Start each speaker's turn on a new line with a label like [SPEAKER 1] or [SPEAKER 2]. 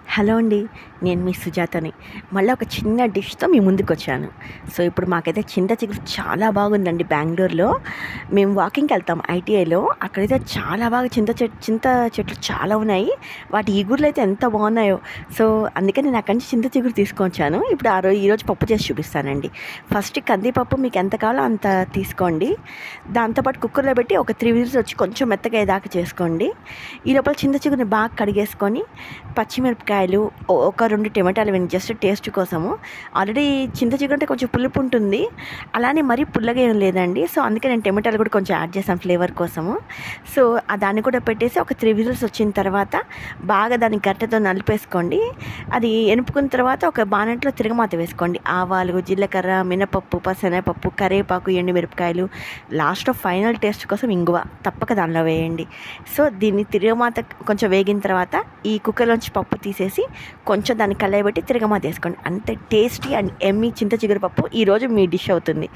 [SPEAKER 1] Hello అండి. నేను మీ సుజాతని. మళ్ళీ ఒక చిన్న డిష్‌తో మీ ముందుకొచ్చాను. సో, ఇప్పుడు మాకైతే చింత చిగురు చాలా బాగుందండి బెంగుళూరులో. మేము వాకింగ్‌కెళ్తాం ఐటీఐలో. అక్కడైతే చాలా బాగా చింత చెట్లు చాలా ఉన్నాయి. వాటి ఇగుర్లయితే ఎంత బాగున్నాయో. సో, అందుకే నేను అక్కడి నుంచి చింత చిగురు తీసుకొచ్చాను. ఇప్పుడు ఈరోజు పప్పు చేసి చూపిస్తానండి. ఫస్ట్ కందిపప్పు మీకు ఎంత కావాలో అంత తీసుకోండి. దాంతో పాటు కుక్కర్‌లో పెట్టి ఒక 3 విజిల్స్ వచ్చి కొంచెం మెత్తగా అయ్యేదాకా చేసుకోండి. ఈ లోపల చింత చిగురుని బాగా కడిగేసుకొని పచ్చిమిరపకాయలు, ఒక 2 టమాటాలు వేయండి జస్ట్ టేస్ట్ కోసము. ఆల్రెడీ చింత చిగురు అంటే కొంచెం పులుపు ఉంటుంది. అలానే మరీ పుల్లగా ఏం లేదండి. సో, అందుకే నేను టమాటాలు కూడా కొంచెం యాడ్ చేశాను ఫ్లేవర్ కోసము. సో, దాన్ని కూడా పెట్టేసి ఒక 3 విజిల్స్ వచ్చిన తర్వాత బాగా దాన్ని గరిటెతో నలిపేసుకోండి. అది ఎనుపుకున్న తర్వాత ఒక బాణంలో తిరగమాత వేసుకోండి. ఆవాలు, జీలకర్ర, మినపప్పు, శనగపప్పు, కరివేపాకు, ఎండుమిరపకాయలు, లాస్ట్‌లో ఫైనల్ టేస్ట్ కోసం ఇంగువ తప్పక దానిలో వేయండి. సో, దీన్ని తిరగమాత కొంచెం వేగిన తర్వాత ఈ కుక్కర్‌లోంచి పప్పు తీసేసి కొంచెం దాన్ని కలయబెట్టి తిరగమాత వేసుకోండి. అంతే టేస్టీ అండ్ యమ్మీ చింత చిగురు పప్పు ఈరోజు మీ డిష్ అవుతుంది.